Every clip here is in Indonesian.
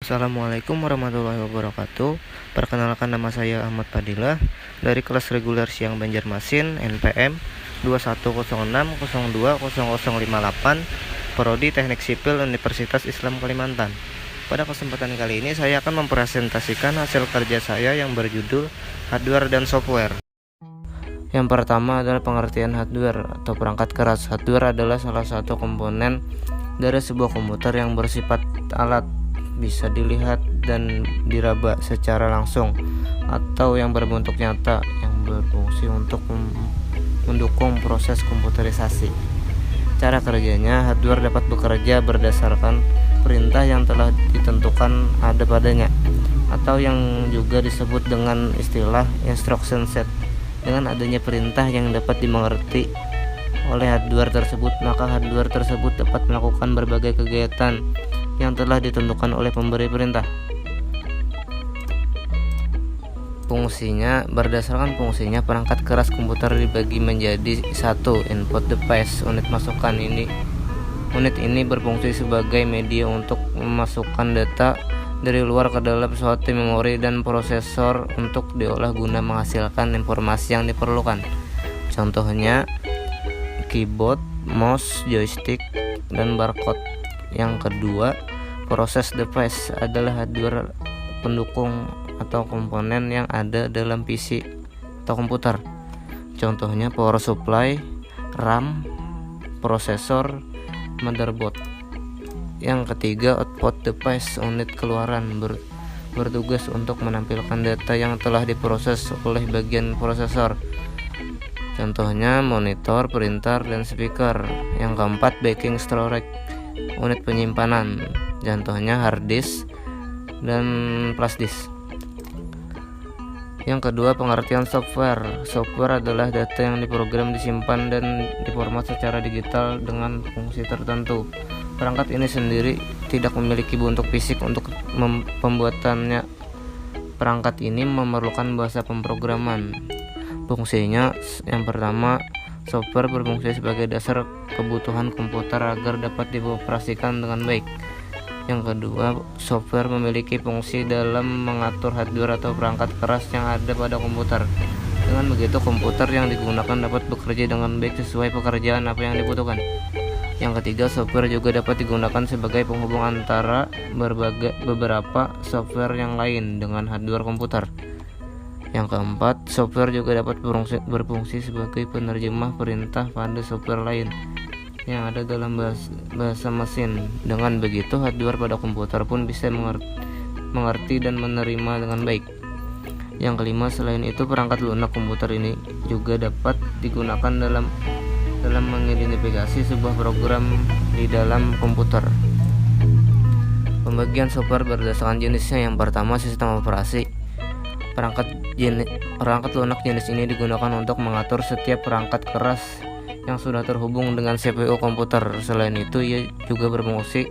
Assalamualaikum warahmatullahi wabarakatuh. Perkenalkan, nama saya Ahmad Fadilah dari kelas reguler Siang Banjarmasin NPM 2106020058 Prodi Teknik Sipil Universitas Islam Kalimantan. Pada kesempatan kali ini saya akan mempresentasikan hasil kerja saya yang berjudul Hardware dan Software. Yang pertama adalah pengertian hardware atau perangkat keras. Hardware adalah salah satu komponen dari sebuah komputer yang bersifat alat, bisa dilihat dan diraba secara langsung, atau yang berbentuk nyata yang berfungsi untuk mendukung proses komputerisasi. Cara kerjanya, hardware dapat bekerja berdasarkan perintah yang telah ditentukan ada padanya, atau yang juga disebut dengan istilah instruction set. Dengan adanya perintah yang dapat dimengerti oleh hardware tersebut, maka hardware tersebut dapat melakukan berbagai kegiatan yang telah ditentukan oleh pemberi perintah. Fungsinya, berdasarkan fungsinya, perangkat keras komputer dibagi menjadi satu, input device. Unit ini berfungsi sebagai media untuk memasukkan data dari luar ke dalam suatu memori dan prosesor untuk diolah guna menghasilkan informasi yang diperlukan. Contohnya keyboard, mouse, joystick, dan barcode. Yang kedua, proses device adalah hardware pendukung atau komponen yang ada dalam PC atau komputer. Contohnya power supply, RAM, prosesor, motherboard. Yang ketiga, output device, unit keluaran, bertugas untuk menampilkan data yang telah diproses oleh bagian prosesor. Contohnya monitor, printer, dan speaker. Yang keempat, backing storage, unit penyimpanan. Contohnya hard disk dan flash disk. Yang kedua, pengertian software. Software adalah data yang diprogram, disimpan, dan diformat secara digital dengan fungsi tertentu. Perangkat ini sendiri tidak memiliki bentuk fisik. Untuk pembuatannya, perangkat ini memerlukan bahasa pemrograman. Fungsinya, yang pertama, software berfungsi sebagai dasar kebutuhan komputer agar dapat dioperasikan dengan baik. Yang kedua, software memiliki fungsi dalam mengatur hardware atau perangkat keras yang ada pada komputer. Dengan begitu, komputer yang digunakan dapat bekerja dengan baik sesuai pekerjaan apa yang dibutuhkan. Yang ketiga, software juga dapat digunakan sebagai penghubung antara beberapa software yang lain dengan hardware komputer. Yang keempat, software juga dapat berfungsi sebagai penerjemah perintah pada software lain yang ada dalam bahasa mesin. Dengan begitu, hardware pada komputer pun bisa mengerti dan menerima dengan baik. Yang kelima, selain itu, perangkat lunak komputer ini juga dapat digunakan dalam mengidentifikasi sebuah program di dalam komputer. Pembagian software berdasarkan jenisnya. Yang pertama, sistem operasi. Perangkat lunak jenis ini digunakan untuk mengatur setiap perangkat keras yang sudah terhubung dengan CPU komputer. Selain itu, ia juga berfungsi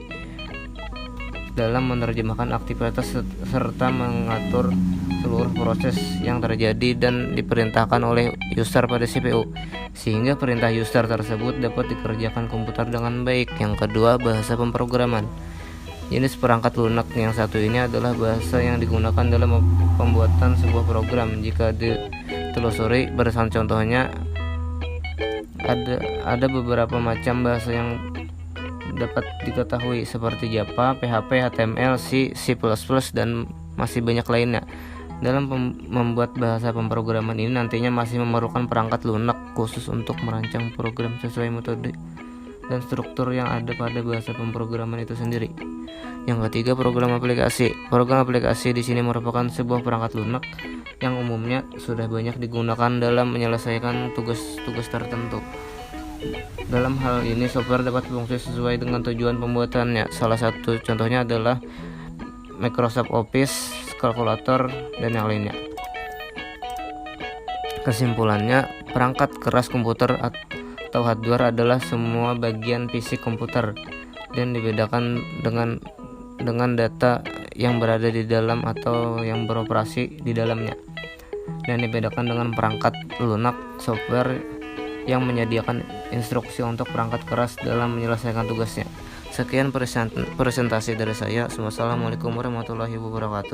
dalam menerjemahkan aktivitas serta mengatur seluruh proses yang terjadi dan diperintahkan oleh user pada CPU, sehingga perintah user tersebut dapat dikerjakan komputer dengan baik. Yang kedua, bahasa pemrograman. Jenis perangkat lunak yang satu ini adalah bahasa yang digunakan dalam pembuatan sebuah program. Jika ditelusuri berdasarkan contohnya, ada beberapa macam bahasa yang dapat diketahui seperti Java, PHP, HTML, C++, dan masih banyak lainnya. Dalam membuat bahasa pemrograman ini nantinya masih memerlukan perangkat lunak khusus untuk merancang program sesuai metode dan struktur yang ada pada bahasa pemrograman itu sendiri. Yang ketiga, program aplikasi. Program aplikasi di sini merupakan sebuah perangkat lunak yang umumnya sudah banyak digunakan dalam menyelesaikan tugas-tugas tertentu. Dalam hal ini, software dapat berfungsi sesuai dengan tujuan pembuatannya. Salah satu contohnya adalah Microsoft Office, kalkulator, dan yang lainnya. Kesimpulannya, perangkat keras komputer atau hardware adalah semua bagian fisik komputer dan dibedakan dengan data yang berada di dalam atau yang beroperasi di dalamnya, dan dibedakan dengan perangkat lunak software yang menyediakan instruksi untuk perangkat keras dalam menyelesaikan tugasnya. Sekian presentasi dari saya. Wassalamualaikum warahmatullahi wabarakatuh.